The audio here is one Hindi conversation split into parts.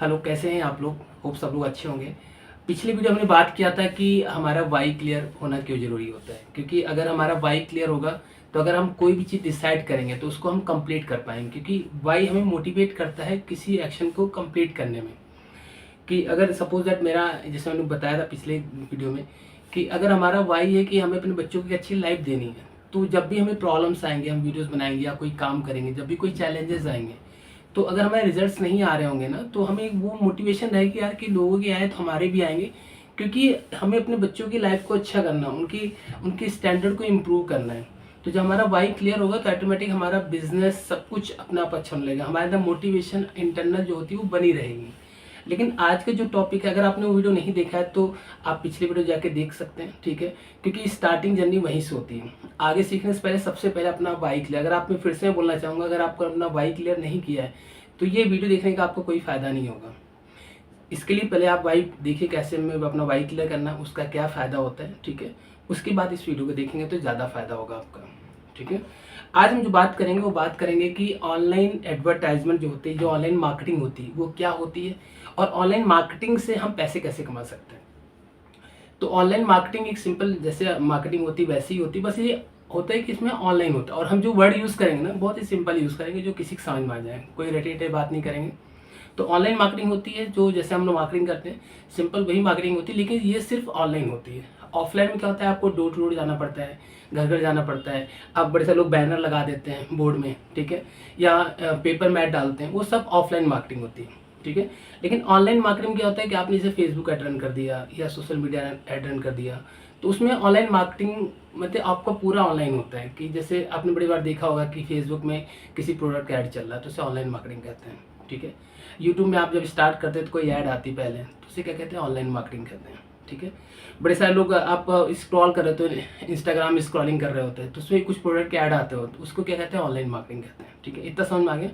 हेलो, कैसे हैं आप लोग? होप सब लोग अच्छे होंगे। पिछले वीडियो हमने बात किया था कि हमारा वाई क्लियर होना क्यों ज़रूरी होता है, क्योंकि अगर हमारा वाई क्लियर होगा तो अगर हम कोई भी चीज़ डिसाइड करेंगे तो उसको हम कंप्लीट कर पाएंगे, क्योंकि वाई हमें मोटिवेट करता है किसी एक्शन को कंप्लीट करने में। कि अगर सपोज दैट मेरा, जैसे मैंने बताया था पिछले वीडियो में, कि अगर हमारा वाई है कि हमें अपने बच्चों को एक अच्छी लाइफ देनी है, तो जब भी हमें प्रॉब्लम्स आएंगे, हम वीडियोस बनाएंगे या कोई काम करेंगे, जब भी कोई चैलेंजेस आएंगे, तो अगर हमारे रिजल्ट्स नहीं आ रहे होंगे ना, तो हमें वो मोटिवेशन रहेगी यार कि लोगों के आए तो हमारे भी आएंगे, क्योंकि हमें अपने बच्चों की लाइफ को अच्छा करना, उनकी उनकी स्टैंडर्ड को इम्प्रूव करना है। तो जब हमारा वाई क्लियर होगा तो ऑटोमेटिक हमारा बिजनेस सब कुछ अपना आप अच्छा होने लगेगा, हमारे अंदर मोटिवेशन इंटरनल जो होती है वो बनी रहेगी। लेकिन आज का जो टॉपिक है, अगर आपने वो वीडियो नहीं देखा है तो आप पिछले वीडियो जाके देख सकते हैं, ठीक है, क्योंकि स्टार्टिंग जर्नी वहीं से होती है। आगे सीखने से पहले सबसे पहले अपना वाई क्लियर, अगर आप, मैं फिर से बोलना चाहूँगा, अगर आपको अपना वाई क्लियर नहीं किया है तो ये वीडियो देखने का आपको कोई फ़ायदा नहीं होगा। इसके लिए पहले आप वाई देखिए, कैसे में अपना वाई क्लियर करना, उसका क्या फ़ायदा होता है, ठीक है। उसके बाद इस वीडियो को देखेंगे तो ज़्यादा फ़ायदा होगा आपका, ठीक है। आज हम जो बात करेंगे वो बात करेंगे कि ऑनलाइन एडवर्टाइजमेंट जो होती है, जो ऑनलाइन मार्केटिंग होती है, वो क्या होती है और ऑनलाइन मार्केटिंग से हम पैसे कैसे कमा सकते हैं। तो ऑनलाइन मार्केटिंग एक सिंपल जैसे मार्केटिंग होती है वैसी ही होती है, बस ये होता है कि इसमें ऑनलाइन होता है, और हम जो वर्ड यूज़ करेंगे ना बहुत ही सिंपल यूज़ करेंगे, जो किसी को समझ में आ जाए, कोई रटे रटे बात नहीं करेंगे। तो ऑनलाइन मार्केटिंग होती है जो जैसे हम लोग मार्केटिंग करते हैं, सिंपल वही मार्केटिंग होती है, लेकिन ये सिर्फ ऑनलाइन होती है। ऑफलाइन में क्या होता है, आपको डोर टू डोर जाना पड़ता है, घर घर जाना पड़ता है। आप बड़े सारे लोग बैनर लगा देते हैं बोर्ड में, ठीक है, या पेपर मैट डालते हैं, वो सब ऑफलाइन मार्केटिंग होती है, ठीक है। लेकिन ऑनलाइन मार्केटिंग क्या होता है कि आपने जैसे फेसबुक ऐड रन कर दिया या सोशल मीडिया ऐड रन कर दिया, तो उसमें ऑनलाइन मार्केटिंग मतलब आपका पूरा ऑनलाइन होता है। कि जैसे आपने बड़ी बार देखा होगा कि फेसबुक में किसी प्रोडक्ट का ऐड चल रहा है तो उसे ऑनलाइन मार्केटिंग कहते हैं, ठीक है। यूट्यूब में आप जब स्टार्ट करते हैं तो कोई ऐड आती पहले, तो उसे क्या कहते हैं, ऑनलाइन मार्केटिंग कहते हैं, ठीक है। बड़े सारे लोग, आप स्क्रॉल कर रहे होते हो, इंस्टाग्राम में स्क्रॉलिंग कर रहे होते हैं, तो उसमें कुछ प्रोडक्ट के ऐड आते हो, तो उसको क्या कहते हैं, ऑनलाइन मार्केटिंग कहते हैं, ठीक है। इतना समझ में आ गया।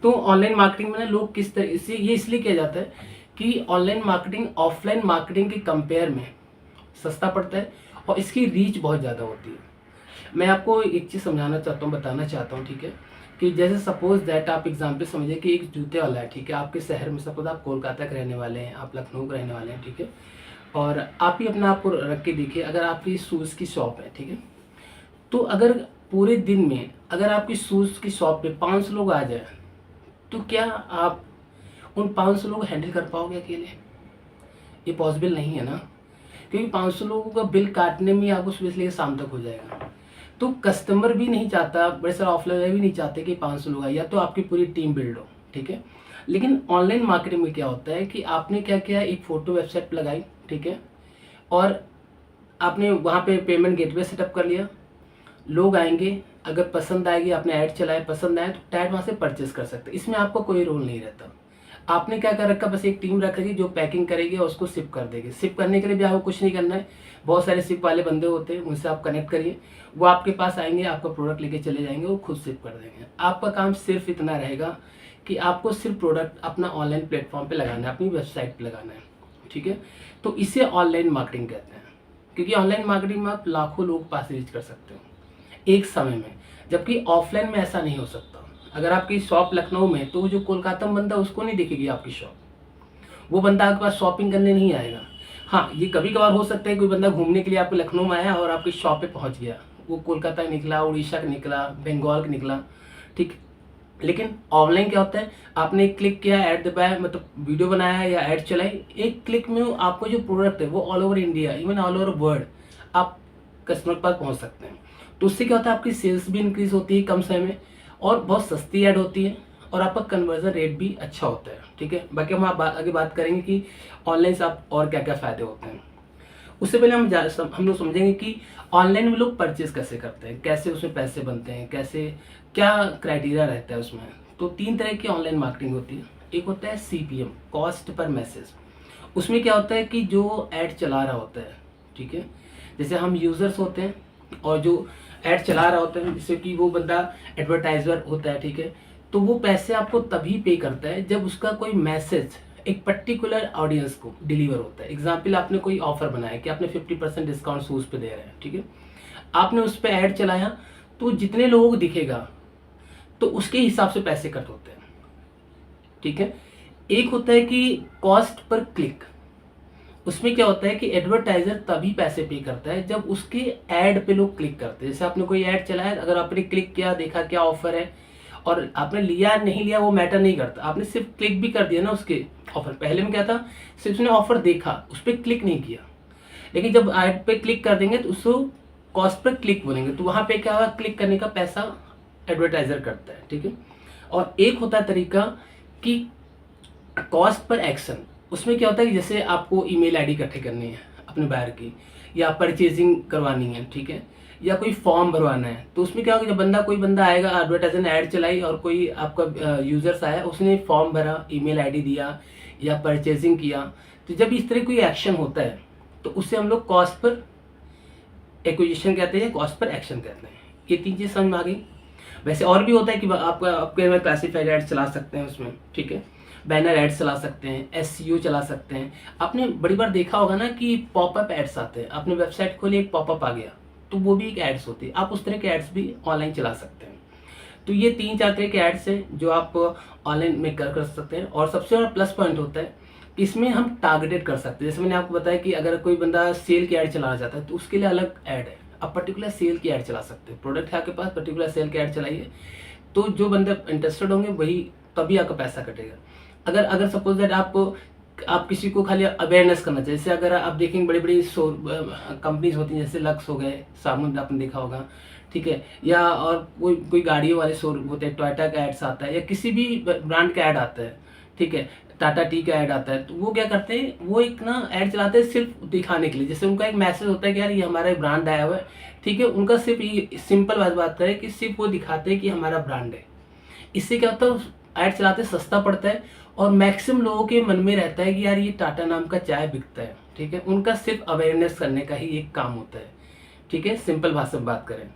तो ऑनलाइन मार्केटिंग में ना लोग किस तरह से, ये इसलिए किया जाता है कि ऑनलाइन मार्केटिंग ऑफलाइन मार्केटिंग के कंपेयर में सस्ता पड़ता है और इसकी रीच बहुत ज़्यादा होती है। मैं आपको एक चीज़ समझाना चाहता हूँ, बताना चाहता हूँ, ठीक है, कि जैसे सपोज दैट आप एग्जाम्पल समझिए कि एक जूते वाला है, ठीक है, आपके शहर में, सपोज आप कोलकाता के रहने वाले हैं, आप लखनऊ के रहने वाले हैं, ठीक है, और आप ही अपना आपको रख के देखिए, अगर आपकी शूज़ की शॉप है, ठीक है, तो अगर पूरे दिन में अगर आपकी शूज़ की शॉप पे 500 लोग आ जाए, तो क्या आप उन 500 लोग हैंडल कर पाओगे अकेले? ये पॉसिबल नहीं है ना, क्योंकि 500 लोगों का बिल काटने में आपको सुबह से लेकर शाम तक हो जाएगा। तो कस्टमर भी नहीं चाहता, बड़े सारे ऑफलाइन भी नहीं चाहते कि 500 लोग आए, या तो आपकी पूरी टीम बिल्ड हो, ठीक है। लेकिन ऑनलाइन मार्केटिंग में क्या होता है कि आपने क्या किया, एक फ़ोटो वेबसाइट पर लगाई, ठीक है, और आपने वहाँ पे पेमेंट गेटवे सेटअप कर लिया। लोग आएंगे, अगर पसंद आएगी, आपने ऐड चलाए, पसंद आए तो डायरेक्ट वहाँ से परचेस कर सकते, इसमें आपका कोई रोल नहीं रहता। आपने क्या कर रखा, बस एक टीम रख रखी जो पैकिंग करेगी और उसको शिप कर देगी। शिप करने के लिए भी आपको कुछ नहीं करना है, बहुत सारे शिप वाले बंदे होते हैं, उनसे आप कनेक्ट करिए, वो आपके पास आएंगे, आपका प्रोडक्ट लेके चले जाएंगे, वो खुद शिप कर देंगे। आपका काम सिर्फ इतना रहेगा कि आपको सिर्फ प्रोडक्ट अपना ऑनलाइन प्लेटफॉर्म पे लगाना है, अपनी वेबसाइट पे लगाना है, ठीक है। तो इसे ऑनलाइन मार्केटिंग कहते हैं, क्योंकि ऑनलाइन मार्केटिंग में आप लाखों लोग पास रीच कर सकते हो एक समय में, जबकि ऑफलाइन में ऐसा नहीं हो सकता। अगर आपकी शॉप लखनऊ में, तो वो जो कोलकाता में बंदा उसको नहीं दिखेगी आपकी शॉप, वो बंदा आपके पास शॉपिंग करने नहीं आएगा। हाँ, ये कभी कभार हो सकता है कोई बंदा घूमने के लिए आपको लखनऊ में आया और आपकी शॉप पे पहुंच गया, वो कोलकाता का निकला, उड़ीसा का निकला, बंगाल का निकला, ठीक। लेकिन ऑनलाइन क्या होता है, आपने एक क्लिक किया, ऐड दबाया, मतलब वीडियो बनाया या ऐड चलाई, एक क्लिक में आपको जो प्रोडक्ट है वो all over India, even all over world आप कस्टमर के पास पहुंच सकते हैं। तो उससे क्या होता है, आपकी सेल्स भी इंक्रीज होती है कम समय में, और बहुत सस्ती ऐड होती है, और आपका कन्वर्जन रेट भी अच्छा होता है, ठीक है। बाकी हम आगे बात करेंगे कि ऑनलाइन से आप और क्या क्या फ़ायदे होते हैं। उससे पहले हम लोग समझेंगे कि ऑनलाइन में लोग परचेज कैसे करते हैं, कैसे उसमें पैसे बनते हैं, कैसे क्या क्राइटेरिया रहता है उसमें। तो 3 तरह की ऑनलाइन मार्केटिंग होती है। एक होता है CPM, कॉस्ट पर मैसेज। उसमें क्या होता है कि जो ऐड चला रहा होता है, ठीक है, जैसे हम यूज़र्स होते हैं और जो ऐड चला रहा होता है, जैसे कि वो बंदा एडवर्टाइजर होता है, ठीक है, तो वो पैसे आपको तभी पे करता है जब उसका कोई मैसेज एक पर्टिकुलर ऑडियंस को डिलीवर होता है। एग्जाम्पल, आपने कोई ऑफर बनाया कि आपने 50% डिस्काउंट शूज़ पे दे रहे हैं, ठीक है, आपने उस पर ऐड चलाया, तो जितने लोगों को दिखेगा तो उसके हिसाब से पैसे कट होते हैं, ठीक है। एक होता है कि कॉस्ट पर क्लिक। उसमें क्या होता है कि एडवर्टाइजर तभी पैसे पे करता है जब उसके ऐड पे लोग क्लिक करते हैं। जैसे आपने कोई ऐड चलाया, अगर आपने क्लिक किया, देखा क्या ऑफर है, और आपने लिया नहीं लिया वो मैटर नहीं करता, आपने सिर्फ क्लिक भी कर दिया ना उसके ऑफर। पहले में क्या था, सिर्फ उसने ऑफर देखा, उस पर क्लिक नहीं किया। लेकिन जब ऐड पे क्लिक कर देंगे तो उसको कॉस्ट पर क्लिक बोलेंगे, तो वहां पे क्या होगा, क्लिक करने का पैसा एडवर्टाइजर करता है, ठीक है। और एक होता है तरीका कि कॉस्ट पर एक्शन। उसमें क्या होता है कि जैसे आपको ईमेल आईडी इकट्ठे करनी है अपने बायर की, या परचेजिंग करवानी है, ठीक है, या कोई फॉर्म भरवाना है, तो उसमें क्या होगा, जब कोई बंदा आएगा, एडवर्टाइजर ने ऐड चलाई और कोई आपका यूजर्स आया, उसने फॉर्म भरा, ईमेल आईडी दिया या परचेजिंग किया, तो जब इस तरह कोई एक्शन होता है तो उससे हम लोग कॉस्ट पर एक्विजिशन कहते हैं, कॉस्ट पर एक्शन कहते हैं। ये तीन चीज़ समझ में आ गई। वैसे और भी होता है कि आपके में क्लासिफाइड एड्स चला सकते हैं उसमें, ठीक है, बैनर एड्स चला सकते हैं, एसईओ चला सकते हैं। आपने बड़ी बार देखा होगा ना कि पॉपअप एड्स आते हैं, आपने वेबसाइट खोली, एक पॉपअप आ गया, तो वो भी एक एड्स होती है। आप उस तरह के एड्स भी ऑनलाइन चला सकते हैं। तो ये 3-4 तरह के एड्स हैं जो आप ऑनलाइन में कर सकते हैं। और सबसे बड़ा प्लस पॉइंट होता है कि इसमें हम टारगेटेड कर सकते हैं। जैसे मैंने आपको बताया कि अगर कोई बंदा सेल की ऐड चलाना चाहता है तो उसके लिए अलग ऐड है, आप पर्टिकुलर सेल की ऐड चला सकते हैं। प्रोडक्ट है आपके पास, पर्टिकुलर सेल की ऐड चलाइए, तो जो बंदे इंटरेस्टेड होंगे वही, तभी आपका पैसा कटेगा। अगर सपोज दैट आप किसी को खाली अवेयरनेस करना चाहिए, जैसे अगर आप देखेंगे बड़ी बड़ी कंपनीज होती हैं, जैसे लक्स हो गए, साबुन आपने देखा होगा, ठीक है, या और कोई गाड़ियों वाले शोरूम होते हैं, टोयोटा का एड्स आता है या किसी भी ब्रांड का ऐड आता है, ठीक है, टाटा टी का ऐड आता है, तो वो क्या करते हैं, वो एक ना ऐड चलाते हैं सिर्फ दिखाने के लिए। जैसे उनका एक मैसेज होता है कि यार ये हमारा ब्रांड आया हुआ है, ठीक है, उनका सिर्फ ये सिंपल बात करें कि सिर्फ वो दिखाते हैं कि हमारा ब्रांड है। इससे क्या होता है, ऐड चलाते सस्ता पड़ता है और मैक्सिमम लोगों के मन में रहता है कि यार ये टाटा नाम का चाय बिकता है, ठीक है, उनका सिर्फ अवेयरनेस करने का ही एक काम होता है, ठीक है, सिंपल भाषा में बात करें।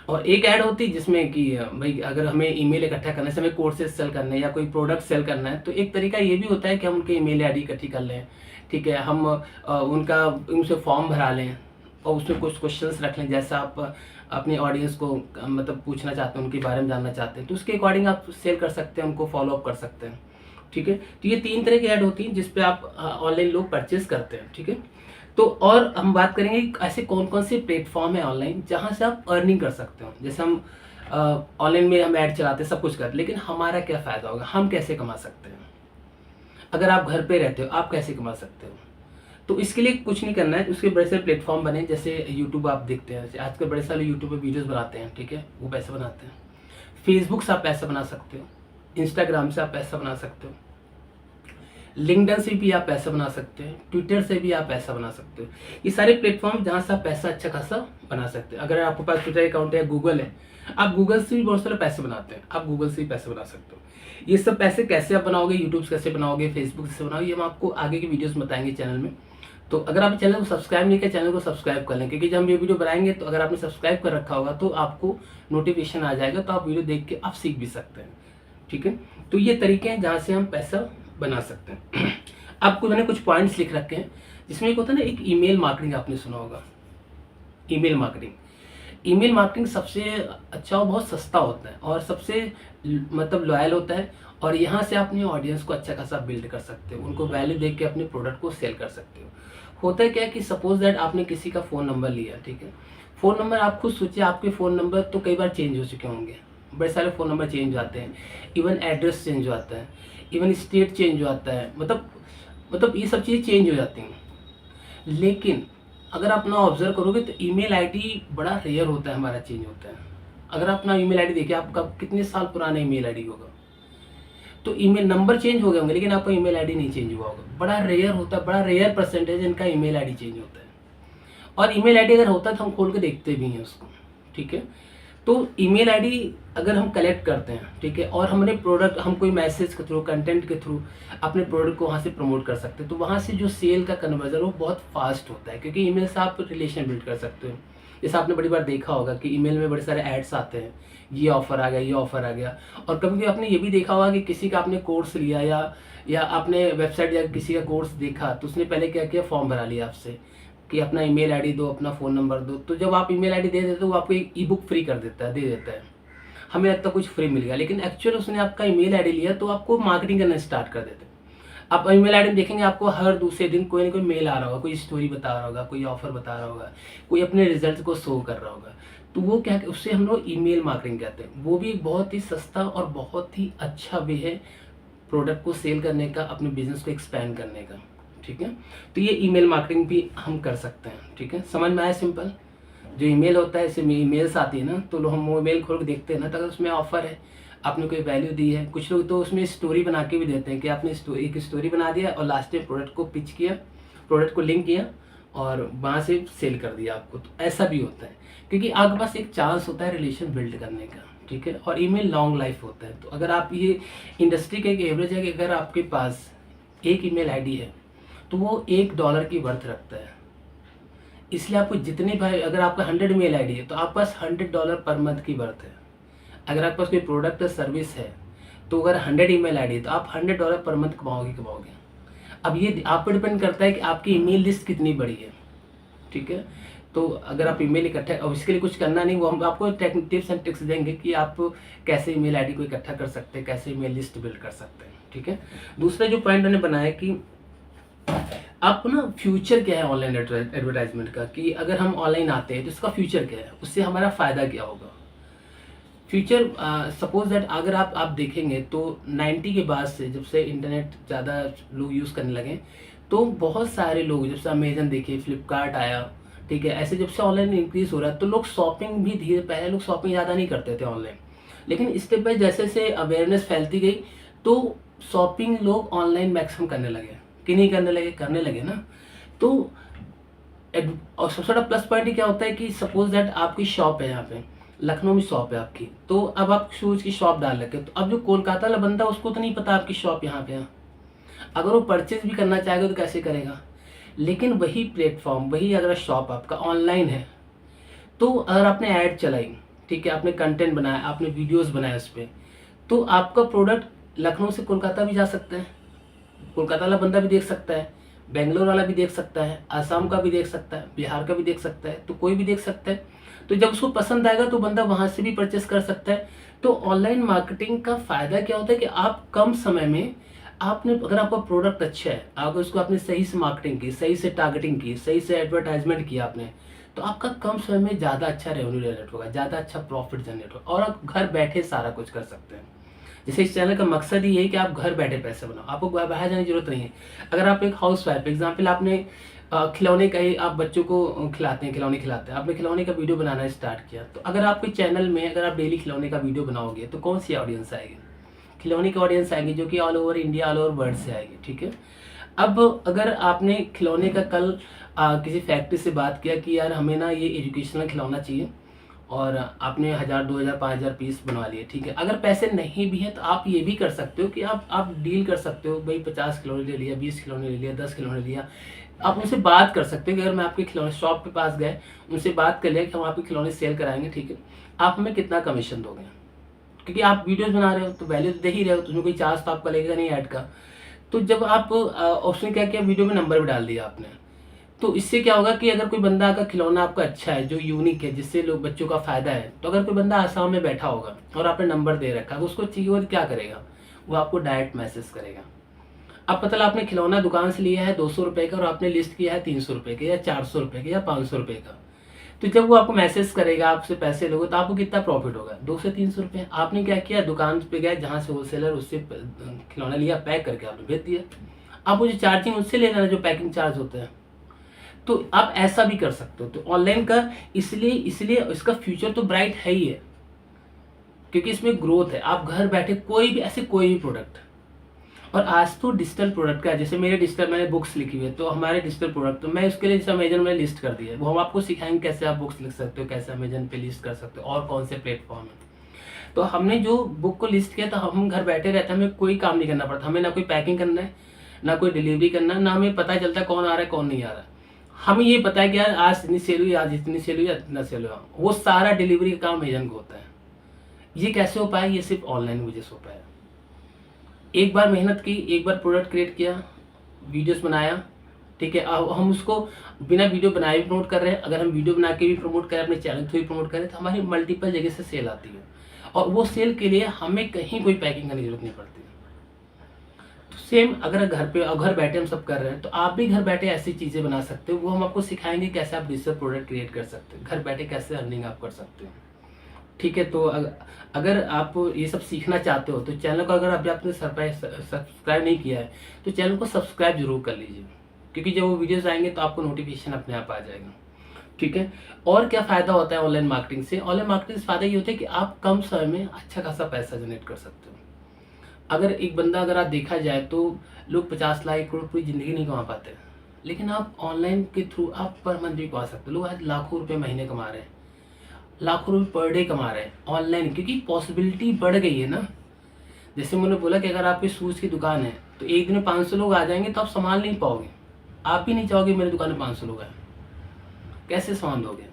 और एक ऐड होती है जिसमें कि भाई अगर हमें ईमेल इकट्ठा करने से, हमें कोर्सेज सेल करने हैं या कोई प्रोडक्ट सेल करना है, तो एक तरीका ये भी होता है कि हम उनके ईमेल आईडी इकट्ठी कर लें, ठीक है, हम उनसे फॉर्म भरा लें और उसमें कुछ क्वेश्चंस रख लें, जैसा आप अपने ऑडियंस को मतलब पूछना चाहते हैं, उनके बारे में जानना चाहते हैं, तो उसके अकॉर्डिंग आप सेल कर सकते हैं, उनको फॉलो अप कर सकते हैं, ठीक है। तो ये 3 तरह की ऐड होती हैं जिसपे आप ऑनलाइन लोग परचेज करते हैं, ठीक है। तो और हम बात करेंगे ऐसे कौन कौन से प्लेटफॉर्म है ऑनलाइन जहां से आप अर्निंग कर सकते हो। जैसे हम ऑनलाइन में हम ऐड चलाते हैं, सब कुछ करते हैं, लेकिन हमारा क्या फ़ायदा होगा, हम कैसे कमा सकते हैं। अगर आप घर पे रहते हो, आप कैसे कमा सकते हो। तो इसके लिए कुछ नहीं करना है, उसके बड़े सारे प्लेटफॉर्म बने, जैसे यूट्यूब आप देखते हैं, आजकल बड़े सारे यूट्यूब पर वीडियोज़ बनाते हैं, ठीक है, वो पैसे बनाते हैं। फेसबुक से आप पैसा बना सकते हो, इंस्टाग्राम से आप पैसा बना सकते हो, लिंक्डइन से भी आप पैसा बना सकते हैं, ट्विटर से भी आप पैसा बना सकते हो। ये सारे प्लेटफॉर्म जहाँ से आप पैसा अच्छा खासा बना सकते हैं। अगर आपके पास ट्विटर अकाउंट है, गूगल है, आप गूगल से भी बहुत सारे पैसे बनाते हैं, आप गूगल से भी पैसे बना सकते हो। ये सब पैसे कैसे आप बनाओगे, यूट्यूब से कैसे बनाओगे, फेसबुक से बनाओगे, ये हम आपको आगे की वीडियोस में बताएंगे चैनल में। तो अगर आप चैनल को सब्सक्राइब नहीं किया, चैनल को सब्सक्राइब कर लें, क्योंकि जब हम ये वीडियो बनाएंगे तो अगर आपने सब्सक्राइब कर रखा होगा तो आपको नोटिफिकेशन आ जाएगा, तो आप वीडियो देख के आप सीख भी सकते हैं, ठीक है। तो ये तरीके हैं जहाँ से हम पैसा बना सकते हैं। आपको मैंने कुछ पॉइंट्स लिख रखे हैं, जिसमें एक होता है ना, एक ईमेल मार्केटिंग आपने सुना होगा। ईमेल मार्केटिंग सबसे अच्छा और बहुत सस्ता होता है और सबसे मतलब लॉयल होता है, और यहाँ से अपनी ऑडियंस को अच्छा खासा बिल्ड कर सकते हो, उनको वैल्यू देख के अपने प्रोडक्ट को सेल कर सकते हो। होता है क्या है कि सपोज दैट आपने किसी का फ़ोन नंबर लिया, ठीक है, फ़ोन नंबर आप खुद सोचिए, आपके फ़ोन नंबर तो कई बार चेंज हो चुके होंगे, बड़े सारे फ़ोन नंबर चेंज हो जाते हैं, इवन एड्रेस चेंज हो आता है, इवन स्टेट चेंज हो आता है, मतलब ये सब चीज़ें चेंज हो जाती हैं। लेकिन अगर आप ना ऑब्जर्व करोगे तो ईमेल आईडी बड़ा रेयर होता है हमारा चेंज होता है। अगर आप अपना ईमेल आईडी देखिए, आपका कितने साल पुराना ईमेल आईडी होगा, तो ईमेल नंबर चेंज हो गए होंगे लेकिन आपका ईमेल आईडी नहीं चेंज हुआ होगा। बड़ा रेयर होता है, बड़ा रेयर परसेंटेज इनका ईमेल आईडी चेंज होता है। और ईमेल आईडी अगर होता है तो हम खोल के देखते भी हैं उसको, ठीक है। तो ईमेल आईडी अगर हम कलेक्ट करते हैं, ठीक है, और हमने प्रोडक्ट, हम कोई मैसेज के थ्रू, कंटेंट के थ्रू अपने प्रोडक्ट को वहाँ से प्रमोट कर सकते हैं, तो वहाँ से जो सेल का कन्वर्जन वो बहुत फास्ट होता है, क्योंकि ईमेल से आप रिलेशन बिल्ड कर सकते हो। जैसे आपने बड़ी बार देखा होगा कि ईमेल में बड़े सारे एड्स आते हैं, ये ऑफर आ गया, ये ऑफर आ गया। और कभी कभी आपने ये भी देखा होगा कि किसी का आपने कोर्स लिया या आपने वेबसाइट या किसी का कोर्स देखा, तो उसने पहले क्या किया, फॉर्म भरा लिया आपसे कि अपना ईमेल आईडी दो, अपना फ़ोन नंबर दो। तो जब आप ईमेल आईडी दे देते हो वो आपको एक ई बुक फ्री कर देता है, दे देता है, हमें लगता है कुछ फ्री मिल गया, लेकिन एक्चुअल उसने आपका ईमेल आईडी लिया तो आपको मार्केटिंग करना स्टार्ट कर देते हैं। आप ईमेल आईडी में देखेंगे आपको हर दूसरे दिन कोई ना कोई मेल आ रहा होगा, कोई स्टोरी बता रहा होगा, कोई ऑफर बता रहा होगा, कोई अपने रिजल्ट को शो कर रहा होगा। तो वो क्या, उससे हम लोग ईमेल मार्केटिंग कहते हैं। वो भी बहुत ही सस्ता और बहुत ही अच्छा वे है प्रोडक्ट को सेल करने का, अपने बिजनेस को एक्सपैंड करने का। ठीक है, तो ये ईमेल मार्केटिंग भी हम कर सकते हैं। ठीक है, समझ में आया सिंपल। जो ईमेल होता है, इससे ईमेल्स आती है ना, तो हम वो ईमेल खोल के देखते हैं ना, तो अगर उसमें ऑफर है, आपने कोई वैल्यू दी है, कुछ लोग तो उसमें स्टोरी बना के भी देते हैं कि आपने एक स्टोरी बना दिया और लास्ट में प्रोडक्ट को पिच किया, प्रोडक्ट को लिंक किया और वहाँ से सेल कर दिया आपको। तो ऐसा भी होता है, क्योंकि आपके पास एक चांस होता है रिलेशन बिल्ड करने का। ठीक है, और ईमेल लॉन्ग लाइफ होता है। तो अगर आप ये इंडस्ट्री का एक एवरेज है कि अगर आपके पास एक ईमेल आईडी है तो वो $1 की वर्थ रखता है। इसलिए आपको जितने भाई, अगर आपका 100 ईमेल आईडी है तो आपके पास $100 पर मंथ की वर्थ है। अगर आपके पास कोई प्रोडक्ट या सर्विस है तो अगर 100 ईमेल आईडी है तो आप $100 पर मंथ कमाओगे। अब ये आप पर डिपेंड करता है कि आपकी ईमेल लिस्ट कितनी बड़ी है। ठीक है, तो अगर आप ईमेल इकट्ठा, और इसके लिए कुछ करना नहीं, वो हम आपको टिप्स एंड ट्रिक्स देंगे कि आप कैसे ईमेल आईडी को इकट्ठा कर सकते हैं, कैसे ईमेल लिस्ट बिल्ड कर सकते हैं। ठीक है, दूसरा जो पॉइंट मैंने बनाया कि आपको ना फ्यूचर क्या है ऑनलाइन एडवर्टाइजमेंट का, कि अगर हम ऑनलाइन आते हैं तो इसका फ्यूचर क्या है, उससे हमारा फ़ायदा क्या होगा। फ्यूचर सपोज दैट अगर आप देखेंगे तो 90 के बाद से, जब से इंटरनेट ज़्यादा लोग यूज़ करने लगे, तो बहुत सारे लोग, जब से अमेजन देखिए, फ्लिपकार्ट आया, ठीक है, ऐसे जब से ऑनलाइन इंक्रीज हो रहा है तो लोग शॉपिंग भी धीरे, पहले लोग शॉपिंग ज़्यादा नहीं करते थे ऑनलाइन, लेकिन स्टेप बाय जैसे जैसे अवेयरनेस फैलती गई तो शॉपिंग लोग ऑनलाइन मैक्सिमम करने लगे। कि नहीं करने लगे ना। तो और सबसे बड़ा प्लस पॉइंट क्या होता है कि सपोज दैट आपकी शॉप है, यहाँ पे लखनऊ में शॉप है आपकी, तो अब आप शूज़ की शॉप डाल रखे, तो अब जो कोलकाता वाला बंदा उसको तो नहीं पता आपकी शॉप यहाँ पे है। अगर वो परचेज भी करना चाहेगा तो कैसे करेगा। लेकिन वही प्लेटफॉर्म, वही अगर शॉप आपका ऑनलाइन है, तो अगर आपने ऐड चलाई, ठीक है, आपने कंटेंट बनाया, आपने वीडियोस बनाया उस पर, तो आपका प्रोडक्ट लखनऊ से कोलकाता भी जा सकता है, कोलकाता वाला बंदा भी देख सकता है, बेंगलोर वाला भी देख सकता है, आसाम का भी देख सकता है, बिहार का भी देख सकता है, तो कोई भी देख सकता है। तो जब उसको पसंद आएगा तो बंदा वहाँ से भी परचेस कर सकता है। तो ऑनलाइन मार्केटिंग का फ़ायदा क्या होता है कि आप कम समय में, आपने अगर आपका प्रोडक्ट अच्छा है, अगर उसको आपने सही से मार्केटिंग की, सही से टारगेटिंग की, सही से एडवर्टाइजमेंट किया आपने, तो आपका कम समय में ज़्यादा अच्छा रेवेन्यू जनरेट होगा, ज़्यादा अच्छा प्रॉफिट जनरेट होगा और आप घर बैठे सारा कुछ कर सकते हैं। जैसे इस चैनल का मकसद ही है कि आप घर बैठे पैसे बनाओ, आपको बाहर जाने की जरूरत नहीं है। अगर आप एक हाउस वाइफ, एग्जाम्पल आपने खिलौने का ही, आप बच्चों को खिलाते हैं, खिलौने खिलाते हैं, आपने खिलौने का वीडियो बनाना स्टार्ट किया, तो अगर आपके चैनल में अगर आप डेली खिलौने का वीडियो बनाओगे तो कौन सी ऑडियंस आएगी, खिलौने की ऑडियंस आएगी, जो कि all over India, all over world से आएगी। ठीक है, अब अगर आपने खिलौने का कल किसी फैक्ट्री से बात किया कि यार हमें ना ये एजुकेशनल खिलौना चाहिए, और आपने 1000, 2000, 5000 पीस बनवा लिए, ठीक है, अगर पैसे नहीं भी है तो आप ये भी कर सकते हो कि आप डील कर सकते हो, भाई 50 खिलौने ले लिया, 20 खिलौने ले लिया, 10 खिलौने लिया, आप उनसे बात कर सकते हो कि अगर मैं आपके खिलौने शॉप के पास गए, उनसे बात कर लिया कि हम आपके खिलौने सेल कराएंगे, ठीक है, आप हमें कितना कमीशन दोगे, क्योंकि आप वीडियोस बना रहे हो तो वैल्यू तो दे ही रहे हो, तो उसमें कोई चार्ज तो आपका लगेगा नहीं ऐड का। तो जब आप ऑप्शन क्या किया, वीडियो में नंबर भी डाल दिया आपने, तो इससे क्या होगा कि अगर कोई बंदा का खिलौना आपका अच्छा है, जो यूनिक है, जिससे लोग बच्चों का फायदा है, तो अगर कोई बंदा आसाम में बैठा होगा और आपने नंबर दे रखा है, उसको चाहिए वो क्या करेगा, वो आपको डायरेक्ट मैसेज करेगा। अब पता आपने खिलौना दुकान से लिया है 200 रुपये का और आपने लिस्ट किया है 300 रुपये का या 400 रुपये का या 500 रुपये का, तो जब वो आपको मैसेज करेगा, आपसे पैसे लोगे, तो आपको कितना प्रॉफिट होगा, 200 से 300 रुपये। आपने क्या किया, दुकान पे गए जहाँ से होलसेलर, उससे खिलौना लिया, पैक करके आपने भेज दिया, आप वो जो चार्जिंग उससे ले लेना, जो पैकिंग चार्ज होता है। तो आप ऐसा भी कर सकते हो। तो ऑनलाइन का इसलिए इसका फ्यूचर तो ब्राइट है ही है, क्योंकि इसमें ग्रोथ है। आप घर बैठे कोई भी ऐसे कोई भी प्रोडक्ट, और आज तो डिजिटल प्रोडक्ट का है, जैसे मेरे डिजिटल, मैंने बुक्स लिखी हुई है, तो हमारे डिजिटल प्रोडक्ट, तो मैं उसके लिए जैसे अमेजन में लिस्ट कर दिया है, वो हम आपको सिखाएंगे कैसे आप बुक्स लिख सकते हो, कैसे अमेजन पे लिस्ट कर सकते हो और कौन से प्लेटफॉर्म है। तो हमने जो बुक को लिस्ट किया, तो हम घर बैठे रहते हैं, हमें कोई काम नहीं करना पड़ता, हमें ना कोई पैकिंग करना है, ना कोई डिलीवरी करना है, ना हमें पता चलता कौन आ रहा है कौन नहीं आ रहा है। हमें ये पता है कि यार आज इतनी सेल हुई, आज इतनी सेल हुई, इतना सेल हुआ, वो सारा डिलीवरी का काम अमेजन को होता है। ये कैसे हो पाया, ये सिर्फ ऑनलाइन वजह से हो पाया। एक बार मेहनत की, एक बार प्रोडक्ट क्रिएट किया, वीडियोस बनाया, ठीक है, अब हम उसको बिना वीडियो बनाए भी प्रमोट कर रहे हैं, अगर हम वीडियो बना के भी प्रमोट करें, अपने चैनल थ्रू भी प्रमोट करें, तो हमारी मल्टीपल जगह से सेल आती है, और वो सेल के लिए हमें कहीं कोई पैकिंग करने की जरूरत नहीं पड़ती। तो सेम अगर घर बैठे हम सब कर रहे हैं तो आप भी घर बैठे ऐसी चीज़ें बना सकते हो। वो हम आपको सिखाएंगे कैसे आप डिजिटल प्रोडक्ट क्रिएट कर सकते हो, घर बैठे कैसे अर्निंग आप कर सकते हो। ठीक है, तो अगर आप ये सब सीखना चाहते हो तो चैनल को अगर अभी आपने सब्सक्राइब नहीं किया है तो चैनल को सब्सक्राइब जरूर कर लीजिए, क्योंकि जब वो वीडियोस आएंगे तो आपको नोटिफिकेशन अपने आप आ जाएगा। ठीक है, और क्या फ़ायदा होता है ऑनलाइन मार्केटिंग से? ऑनलाइन मार्केटिंग से फ़ायदा ये होता है कि आप कम समय में अच्छा खासा पैसा जनरेट कर सकते हो। अगर एक बंदा अगर आप देखा जाए तो लोग 50 लाख 1 करोड़ पूरी ज़िंदगी नहीं कमा पाते, लेकिन आप ऑनलाइन के थ्रू आप पर मंथ भी कमा सकते हो। लोग आज लाखों रुपए महीने कमा रहे हैं, लाखों रुपए पर डे कमा रहे हैं ऑनलाइन, क्योंकि पॉसिबिलिटी बढ़ गई है ना। जैसे मैंने बोला कि अगर आपकी शूज़ की दुकान है तो एक दिन में 500 लोग आ जाएंगे तो आप संभाल नहीं पाओगे। आप भी नहीं चाहोगे मेरी दुकान में 500 लोग आए, कैसे संभाल दोगे?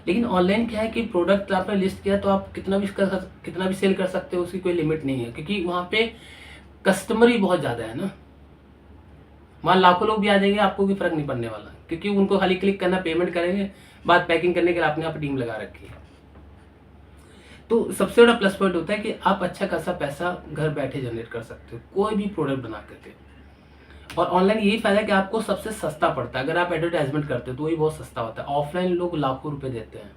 लेकिन ऑनलाइन क्या है कि प्रोडक्ट आपने लिस्ट किया तो आप कितना भी सेल कर सकते हो, उसकी कोई लिमिट नहीं है, क्योंकि वहाँ पे कस्टमर ही बहुत ज़्यादा है ना। वहाँ लाखों लोग भी आ जाएंगे, आपको भी फर्क नहीं पड़ने वाला, क्योंकि उनको खाली क्लिक करना, पेमेंट करेंगे, बाद पैकिंग करने के लिए आपने आप टीम लगा रखी है। तो सबसे बड़ा प्लस पॉइंट होता है कि आप अच्छा खासा पैसा घर बैठे जनरेट कर सकते हो कोई भी प्रोडक्ट बना करके। और ऑनलाइन यही फायदा है कि आपको सबसे सस्ता पड़ता है। अगर आप एडवर्टाइजमेंट करते हो तो वही बहुत सस्ता होता है। ऑफलाइन लोग लाखों रुपए देते हैं,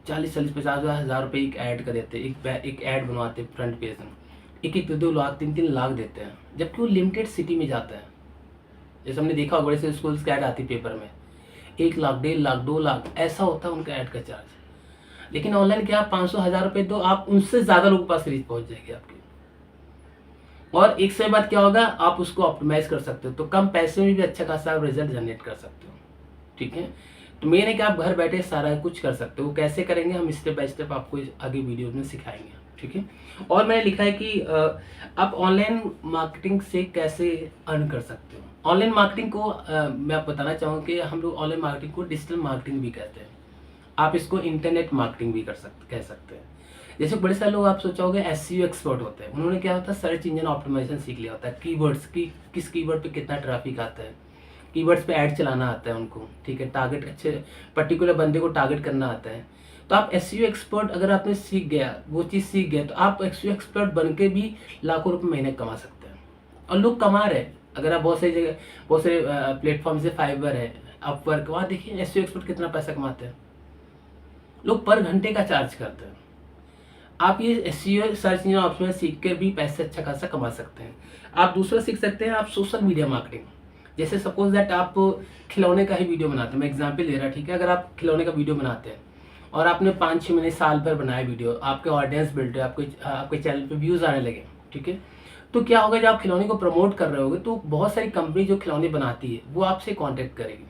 40-50 हज़ार रुपये एक ऐड का देते हैं, एक ऐड बनवाते हैं फ्रंट पेज में, 1-2 लाख 3-3 लाख देते हैं, जबकि वो लिमिटेड सिटी में जाता है। जैसे हमने देखा बड़े से स्कूल्स की ऐड आती है पेपर में, 1 लाख 1.5 लाख 2 लाख ऐसा होता है उनका ऐड का चार्ज। लेकिन ऑनलाइन क्या, 500 हज़ार रुपये दो, आप उनसे ज़्यादा लोगों के पास रीच पहुंच जाएगी आपकी। और एक समय बाद क्या होगा, आप उसको ऑप्टिमाइज कर सकते हो, तो कम पैसे में भी अच्छा खासा आप रिजल्ट जनरेट कर सकते हो। ठीक है, तो मेन है कि आप घर बैठे सारा कुछ कर सकते हो। कैसे करेंगे हम स्टेप बाय स्टेप आपको आगे वीडियो में सिखाएंगे। ठीक है, और मैंने लिखा है कि आप ऑनलाइन मार्केटिंग से कैसे अर्न कर सकते हो। ऑनलाइन मार्केटिंग को मैं आपको बताना चाहूँगा कि हम लोग ऑनलाइन मार्केटिंग को डिजिटल मार्केटिंग भी कहते हैं, आप इसको इंटरनेट मार्केटिंग भी कह सकते हैं। जैसे बड़े सारे लोग आप सोचा होगा एसईओ एक्सपर्ट होते हैं, उन्होंने क्या होता है सर्च इंजन ऑप्टिमाइजेशन सीख लिया होता है, कीवर्ड्स की किस कीवर्ड पे कितना ट्रैफिक आता है, कीवर्ड्स पे ऐड चलाना आता है उनको। ठीक है, टारगेट अच्छे पर्टिकुलर बंदे को टारगेट करना आता है। तो आप एसईओ एक्सपर्ट अगर आपने सीख गया, वो चीज़ सीख गया, तो आप एसईओ एक्सपर्ट बन के भी लाखों रुपये महीने कमा सकते हैं। और लोग कमा रहे हैं। अगर आप बहुत सारी जगह, बहुत सारे प्लेटफॉर्म से फाइवर है, अपवर्क, वहाँ देखिए एसईओ एक्सपर्ट कितना पैसा कमाते हैं। लोग पर घंटे का चार्ज करते हैं। आप ये एसईओ सर्च इंजन ऑप्शन सीख कर भी पैसे अच्छा खासा कमा सकते हैं। आप दूसरा सीख सकते हैं, आप सोशल मीडिया मार्केटिंग। जैसे सपोज दैट आप खिलौने का ही वीडियो बनाते हैं, मैं एग्जांपल ले रहा, ठीक है। अगर आप खिलौने का वीडियो बनाते हैं और आपने 5-6 महीने साल भर बनाया वीडियो, आपके ऑडियंस बिल्ड है, आपके चैनल पे व्यूज़ आने लगे, ठीक है, तो क्या होगा, जब आप खिलौने को प्रमोट कर रहे होगे तो बहुत सारी कंपनी जो खिलौने बनाती है वो आपसे कॉन्टेक्ट करेगी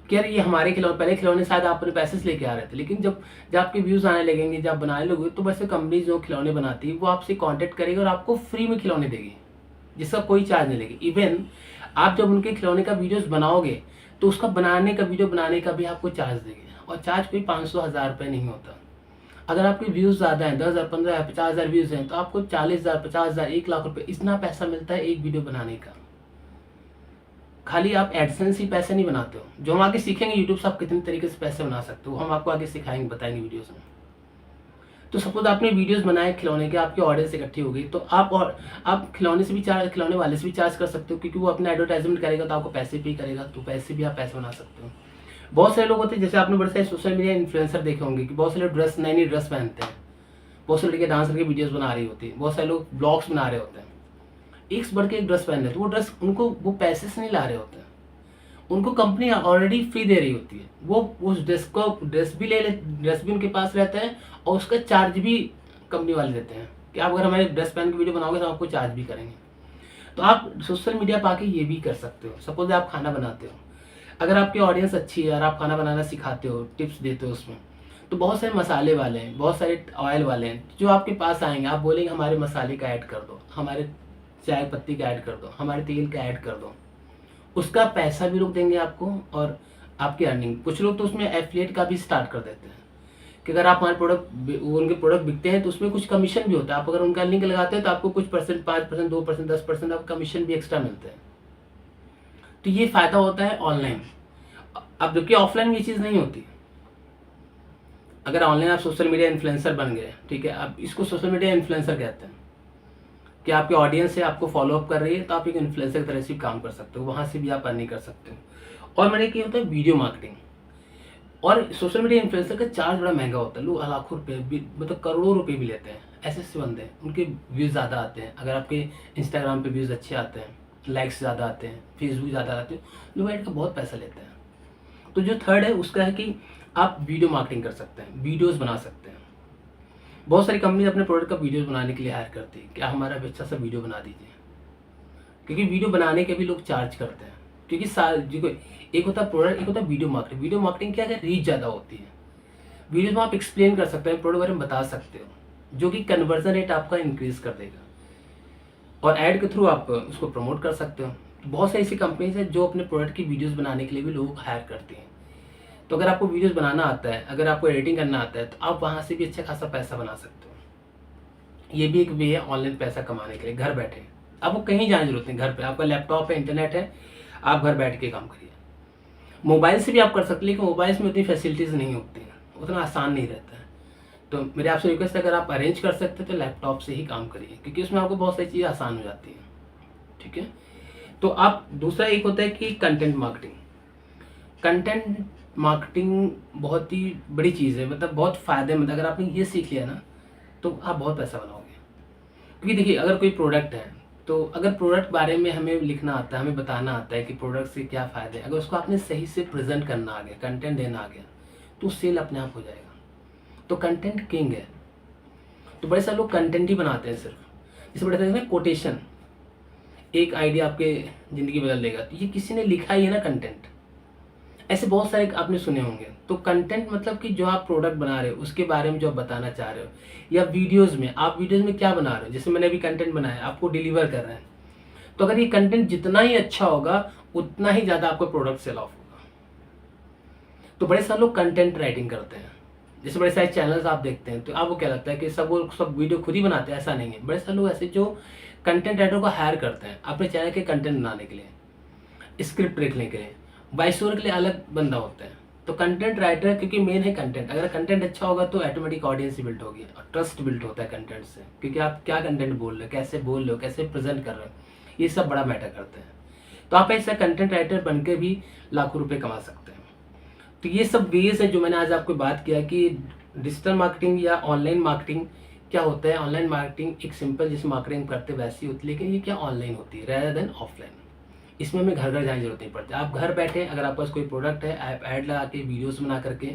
कि यार ये हमारे खिलौने, पहले खिलौने शायद आप अपने पैसे से लेके आ रहे थे, लेकिन जब आपके व्यूज़ आने लगेंगे, जब बनाने लोगे, तो वैसे कंपनी जो खिलौने बनाती है वो आपसे कांटेक्ट करेगी और आपको फ्री में खिलौने देगी, जिसका कोई चार्ज नहीं लगेगी। इवन आप जब उनके खिलौने का वीडियोस बनाओगे तो उसका वीडियो बनाने का भी आपको चार्ज देंगे, और चार्ज कोई 500-1000 रुपये नहीं होता। अगर आपके व्यूज़ ज़्यादा हैं, 10,000, 15,000, 50,000 व्यूज़ हैं, तो आपको 40,000, 50,000, 1 लाख रुपये इतना पैसा मिलता है एक वीडियो बनाने का। खाली आप एडसेंस ही पैसे नहीं बनाते हो, जो हम आगे सीखेंगे यूट्यूब से आप कितने तरीके से पैसे बना सकते हो, हम आपको आगे सिखाएंगे, बताएंगे वीडियोस में। तो सपोज आपने वीडियोस बनाए खिलौने के, आपकी ऑडियंस इकट्ठी हो गई, तो आप खिलौने वाले से भी चार्ज कर सकते हो, क्योंकि वो अपना एडवर्टाइजमेंट करेगा तो आपको पैसे पे करेगा, तो पैसे भी आप पैसे बना सकते हो। बहुत सारे लोग होते हैं, जैसे आपने बड़े सारे सोशल मीडिया इन्फ्लुएंसर देखे होंगे कि बहुत सारे नई ड्रेस पहनते हैं, बहुत सारे लड़के डांस करके वीडियोस बना रही होती है, बहुत सारे लोग ब्लॉग्स बना रहे होते हैं, एक से बढ़ के एक ड्रेस पहन रहे हैं, तो वो ड्रेस उनको वो पैसे से नहीं ला रहे होते हैं, उनको कंपनी ऑलरेडी फ्री दे रही होती है। वो उस ड्रेस भी उनके पास रहता है, और उसका चार्ज भी कंपनी वाले देते हैं कि आप अगर हमारे ड्रेस पहन के वीडियो बनाओगे तो आपको चार्ज भी करेंगे। तो आप सोशल मीडिया पाके ये भी कर सकते हो। सपोज आप खाना बनाते हो, अगर आपकी ऑडियंस अच्छी है और आप खाना बनाना सिखाते हो, टिप्स देते हो उसमें, तो बहुत सारे मसाले वाले हैं, बहुत सारे ऑयल वाले हैं जो आपके पास आएंगे, आप बोलेंगे हमारे मसाले का ऐड कर दो, हमारे चाय पत्ती का ऐड कर दो, हमारे तेल का ऐड कर दो, उसका पैसा भी लोग देंगे आपको और आपकी अर्निंग। कुछ लोग तो उसमें एफिलिएट का भी स्टार्ट कर देते हैं कि अगर आप हमारे उनके प्रोडक्ट बिकते हैं तो उसमें कुछ कमीशन भी होता है। आप अगर उनका लिंक लगाते हैं तो आपको कुछ परसेंट, 5%, 2%, 10% आप कमीशन भी एक्स्ट्रा मिलते हैं। तो ये फायदा होता है ऑनलाइन। अब जबकि ऑफलाइन में ये चीज़ नहीं होती। अगर ऑनलाइन आप सोशल मीडिया इन्फ्लुएंसर बन गए, ठीक है, अब इसको सोशल मीडिया इन्फ्लुएंसर कहते हैं, कि आपके ऑडियंस है, आपको फॉलो अप कर रही है, तो आप एक इन्फ्लुएंसर की तरह से भी काम कर सकते हो, वहाँ से भी आप अर्निंग कर सकते हो। और मैंने क्या होता है वीडियो मार्केटिंग। और सोशल मीडिया इन्फ्लुएंसर का चार्ज बड़ा महंगा होता है, लोग लाखों रुपए भी, मतलब करोड़ों रुपए भी लेते हैं। ऐसे ऐसे बंदे हैं, उनके व्यूज़ ज़्यादा आते हैं। अगर आपके इंस्टाग्राम पे व्यूज़ अच्छे आते हैं, लाइक्स ज़्यादा आते हैं, फेसबुक ज़्यादा आते हैं, लोग ऐड का बहुत पैसा लेते हैं। तो जो थर्ड है उसका है कि आप वीडियो मार्केटिंग कर सकते हैं, वीडियोज़ बना सकते हैं। बहुत सारी कंपनी अपने प्रोडक्ट का वीडियोज़ बनाने के लिए हायर करती है, क्या हमारा भी अच्छा सा वीडियो बना दीजिए, क्योंकि वीडियो बनाने के भी लोग चार्ज करते हैं। क्योंकि एक होता है प्रोडक्ट, एक होता है वीडियो मार्केटिंग। वीडियो मार्केटिंग क्या है, रीच ज़्यादा होती है। वीडियोज में आप एक्सप्लेन कर सकते हैं, प्रोडक्ट बारे में बता सकते हो, जो कि कन्वर्जन रेट आपका इंक्रीज कर देगा। और ऐड के थ्रू आप उसको प्रमोट कर सकते हो। तो बहुत सारी ऐसी कंपनीज है जो अपने प्रोडक्ट की वीडियोस बनाने के लिए भी लोग हायर करती हैं। तो अगर आपको वीडियोस बनाना आता है, अगर आपको एडिटिंग करना आता है, तो आप वहाँ से भी अच्छा खासा पैसा बना सकते हो। ये भी एक वे है ऑनलाइन पैसा कमाने के लिए, घर बैठे। आपको कहीं जाने की जरूरत नहीं, घर पे आपका लैपटॉप है, इंटरनेट है, आप घर बैठ के काम करिए। मोबाइल से भी आप कर सकते हैं, लेकिन मोबाइल में उतनी फैसिलिटीज़ नहीं होती हैं, उतना आसान नहीं रहता है। तो मेरे आपसे रिक्वेस्ट है, अगर आप अरेंज कर सकते हैं तो लैपटॉप से ही काम करिए, क्योंकि उसमें आपको बहुत सारी चीज़ें आसान हो जाती हैं। ठीक है। तो आप दूसरा एक होता है कि कंटेंट मार्केटिंग। कंटेंट मार्केटिंग बहुत ही बड़ी चीज़ है, मतलब बहुत फ़ायदेमंद। अगर आपने ये सीख लिया ना तो आप बहुत पैसा बनाओगे। क्योंकि देखिए, अगर कोई प्रोडक्ट है, तो अगर प्रोडक्ट बारे में हमें लिखना आता है, हमें बताना आता है कि प्रोडक्ट से क्या फ़ायदे हैं, अगर उसको आपने सही से प्रेजेंट करना आ गया, कंटेंट देना आ गया, तो सेल अपने आप हो जाएगा। तो कंटेंट किंग है। तो बड़े सारे लोग कंटेंट ही बनाते हैं सिर्फ। जैसे बड़े सारे कोटेशन, एक आइडिया आपके ज़िंदगी बदल देगा, तो ये किसी ने लिखा ही है ना कंटेंट। ऐसे बहुत सारे आपने सुने होंगे। तो कंटेंट मतलब कि जो आप प्रोडक्ट बना रहे हो उसके बारे में जो आप बताना चाह रहे हो, या वीडियोज़ में आप वीडियोज़ में क्या बना रहे हो। जैसे मैंने अभी कंटेंट बनाया, आपको डिलीवर कर रहे हैं, तो अगर ये कंटेंट जितना ही अच्छा होगा उतना ही ज़्यादा आपका प्रोडक्ट सेल ऑफ होगा। तो बड़े सारे लोग कंटेंट राइटिंग करते हैं। जैसे बड़े सारे चैनल्स आप देखते हैं, तो आपको क्या लगता है कि सब वीडियो खुद ही बनाते हैं? ऐसा नहीं है। बड़े सारे लोग ऐसे जो कंटेंट राइटर को हायर करते हैं अपने चैनल के कंटेंट बनाने के लिए, स्क्रिप्ट लिखने के लिए, वॉइस ओवर के लिए अलग बंदा होता है। तो कंटेंट राइटर क्योंकि मेन है कंटेंट, अगर कंटेंट अच्छा होगा तो ऑटोमेटिक ऑडियंस बिल्ड होगी और ट्रस्ट बिल्ड होता है कंटेंट से, क्योंकि आप क्या कंटेंट बोल रहे हो, कैसे बोल रहे हो, कैसे प्रेजेंट कर रहे हो, ये सब बड़ा मैटर करते हैं। तो आप ऐसा कंटेंट राइटर बनकर भी लाखों रुपए कमा सकते हैं। तो ये सब वेज है जो मैंने आज आपको बात किया कि डिजिटल मार्केटिंग या ऑनलाइन मार्केटिंग क्या होता है। ऑनलाइन मार्केटिंग एक सिंपल जिस मार्केटिंग करते वैसी होती है, लेकिन ये क्या ऑनलाइन होती है रेदर देन ऑफलाइन। इसमें हमें घर घर जाने की जरूरत नहीं पड़ती। आप घर बैठे, अगर आपके पास कोई प्रोडक्ट है, आप ऐड लगा के वीडियोस बना करके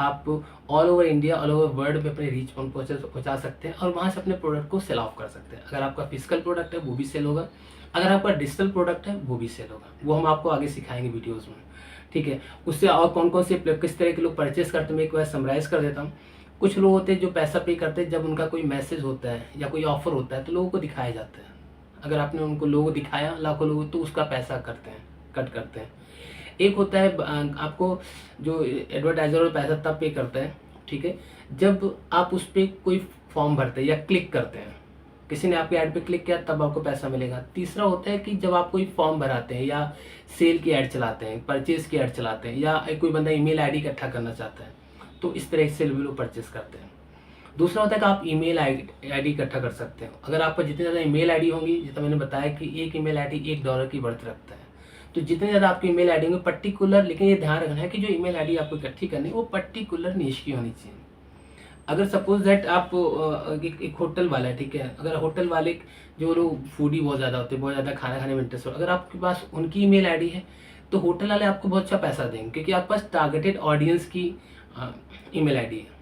आप all over India, all over world में अपने रीच पहुंचा सकते हैं और वहाँ से अपने प्रोडक्ट को सेल ऑफ कर सकते हैं। अगर आपका फिजिकल प्रोडक्ट है वो भी सेल होगा, अगर आपका डिजिटल प्रोडक्ट है वो भी सेल होगा। वो हम आपको आगे सिखाएंगे वीडियोज़ में। ठीक है। उससे और कौन कौन से किस तरह के लोग परचेस करते हैं मैं एक बार समराइज़ कर देता हूँ। कुछ लोग होते हैं जो पैसा पे करते हैं जब उनका कोई मैसेज होता है या कोई ऑफर होता है तो लोगों को दिखाया जाता है। अगर आपने उनको लोगो दिखाया लाखों लोगों, तो उसका पैसा करते हैं, कट करते हैं। एक होता है आपको जो एडवर्टाइजर और पैसा तब पे करता है, ठीक है, जब आप उस पर कोई फॉर्म भरते हैं या क्लिक करते हैं, किसी ने आपके ऐड पे क्लिक किया तब आपको पैसा मिलेगा। तीसरा होता है कि जब आप कोई फॉर्म भराते हैं या सेल की ऐड चलाते हैं, परचेज की ऐड चलाते हैं, या कोई बंदा ईमेल आईडी इकट्ठा करना चाहता है, तो इस तरह से भी लोग परचेज करते हैं। दूसरा होता है कि आप ईमेल आईडी इकट्ठा कर सकते हो। अगर आपका जितनी ज़्यादा ईमेल आईडी होंगी, जैसा मैंने बताया कि एक ईमेल आईडी $1 की वर्थ रखता है, तो जितनी ज़्यादा आपकी ईमेल आईडी होंगी पर्टिकुलर, लेकिन ये ध्यान रखना है कि जो ईमेल आईडी आपको इकट्ठी करनी है वो पर्टिकुलर निश की होनी चाहिए। अगर सपोज दैट आप एक होटल वाला है, ठीक है, अगर होटल वाले जो लोग फूडी बहुत ज़्यादा होते हैं, बहुत ज़्यादा खाना खाने में इंटरेस्ट हो, अगर आपके पास उनकी ईमेल आईडी है तो होटल वाले आपको बहुत अच्छा पैसा देंगे, क्योंकि आपके पास टारगेटेड ऑडियंस की ईमेल आईडी है।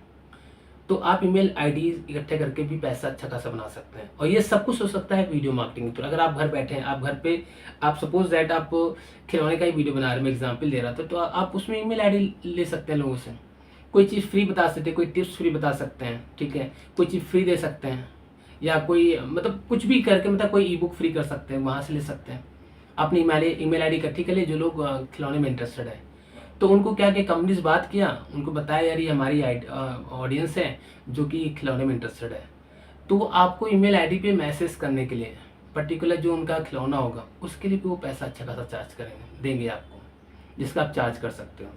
तो आप ईमेल आईडी इकट्ठे करके भी पैसा अच्छा खासा बना सकते हैं। और ये सब कुछ हो सकता है वीडियो मार्केटिंग। तो अगर आप घर बैठे हैं, आप घर पे आप सपोज दैट आप खिलौने का ही वीडियो बना रहे हैं, मैं एग्जांपल दे रहा था, तो आप उसमें ईमेल आईडी ले सकते हैं लोगों से, कोई चीज़ फ्री बता सकते हैं, कोई टिप्स फ्री बता सकते हैं, ठीक है, कोई चीज़ फ्री दे सकते हैं, या कोई मतलब कुछ भी करके, मतलब कोई ई बुक फ्री कर सकते हैं, वहाँ से ले सकते हैं। अपनी ईमेल आईडी इकट्ठी कर लिए जो लोग खिलौने में इंटरेस्टेड है, तो उनको क्या कि कंपनी से बात किया, उनको बताया यार ये हमारी ऑडियंस है जो कि खिलौने में इंटरेस्टेड है, तो आपको ईमेल आईडी पे मैसेज करने के लिए पर्टिकुलर जो उनका खिलौना होगा उसके लिए भी वो पैसा अच्छा खासा चार्ज करेंगे, देंगे आपको, जिसका आप चार्ज कर सकते हो।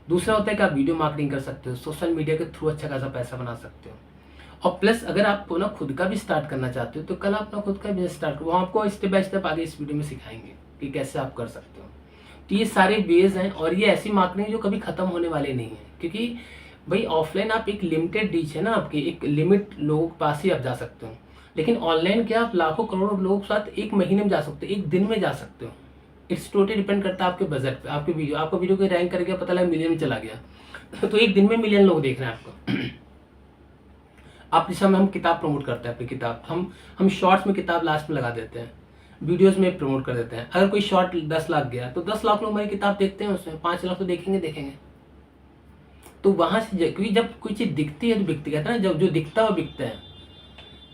दूसरा होता है कि आप वीडियो मार्केटिंग कर सकते हो, सोशल मीडिया के थ्रू अच्छा खासा पैसा बना सकते हो। और प्लस अगर आप ना खुद का भी स्टार्ट करना चाहते हो तो कल आप अपना खुद का बिजनेस स्टार्ट करो, वो आपको स्टेप बाय स्टेप आगे इस वीडियो में सिखाएंगे कि कैसे आप कर सकते हो। तो ये सारे वेज हैं और ये ऐसी मार्केटिंग जो कभी खत्म होने वाले नहीं है, क्योंकि भाई ऑफलाइन आप एक लिमिटेड रीच है ना आपकी, एक लिमिट लोगों के पास ही आप जा सकते हो, लेकिन ऑनलाइन क्या आप लाखों करोड़ों लोगों के साथ एक महीने में जा सकते हो, एक दिन में जा सकते हो। इट्स टोटली डिपेंड करता है आपके बजट पे, आपके वीडियो, आपका वीडियो को रैंक करके पता लगा मिलियन में चला गया तो एक दिन में मिलियन लोग देख रहे हैं आपको आप जैसे हम किताब प्रमोट करते हैं, अपनी किताब हम शॉर्ट्स में किताब लास्ट में लगा देते हैं, वीडियोस में प्रमोट कर देते हैं। अगर कोई शॉर्ट 10 लाख गया तो 10 लाख लोग हमारी किताब देखते हैं, उसमें 5 लाख तो देखेंगे। तो वहां से क्योंकि जब कोई चीज़ दिखती है तो बिकती, कहते हैं ना जब जो दिखता है वो बिकता है।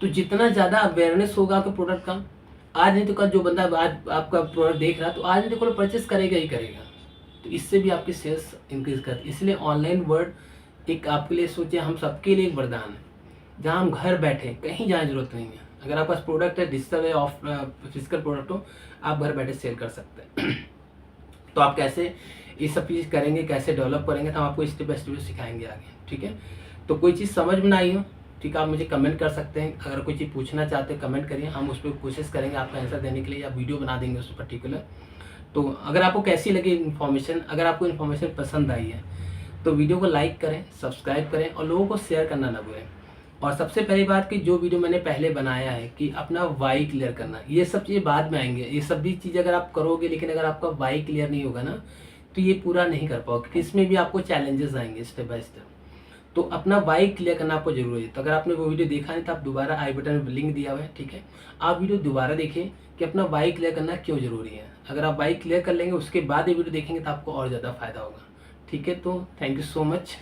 तो जितना ज़्यादा अवेयरनेस होगा आपके प्रोडक्ट का, आज नहीं तो कल जो बंदा आज आपका प्रोडक्ट देख रहा है तो आज नहीं तो कल परचेस करेगा ही करेगा, तो इससे भी आपकी सेल्स इंक्रीज करती है। इसलिए ऑनलाइन वर्ल्ड एक आपके लिए सोचे, हम सबके लिए एक वरदान है, जहाँ हम घर बैठे कहीं जाने की जरूरत नहीं है। अगर आपके पास प्रोडक्ट है, डिजिटल है, ऑफ फिजिकल प्रोडक्ट हो, आप घर बैठे सेल कर सकते हैं तो आप कैसे ये सब चीज़ करेंगे, कैसे डेवलप करेंगे, तो हम आपको स्टेप बाय स्टेप सिखाएंगे आगे, ठीक है। तो कोई चीज़ समझ में ना आई हो, ठीक है, आप मुझे कमेंट कर सकते हैं। अगर कोई चीज़ पूछना चाहते हैं कमेंट करिए, हम उस पर कोशिश करेंगे आपका आंसर देने के लिए, या वीडियो बना देंगे उस पर्टिकुलर। तो अगर आपको कैसी लगी इन्फॉर्मेशन, अगर आपको इन्फॉर्मेशन पसंद आई है तो वीडियो को लाइक करें, सब्सक्राइब करें और लोगों को शेयर करना ना भूलें। और सबसे पहली बात कि जो वीडियो मैंने पहले बनाया है कि अपना वाई क्लियर करना, ये सब चीज़ें बाद में आएंगे। ये सब भी चीज़ अगर आप करोगे, लेकिन अगर आपका वाई क्लियर नहीं होगा ना तो ये पूरा नहीं कर पाओगे, क्योंकि इसमें भी आपको चैलेंजेस आएंगे स्टेप बाय स्टेप। तो अपना वाई क्लियर करना आपको जरूरी है। तो अगर आपने वो वीडियो देखा नहीं तो आप दोबारा आई बटन में लिंक दिया हुआ है, ठीक है, आप वीडियो दोबारा देखें कि अपना वाई क्लियर करना क्यों जरूरी है। अगर आप वाई क्लियर कर लेंगे उसके बाद ये वीडियो देखेंगे तो आपको और ज़्यादा फायदा होगा, ठीक है। तो थैंक यू सो मच।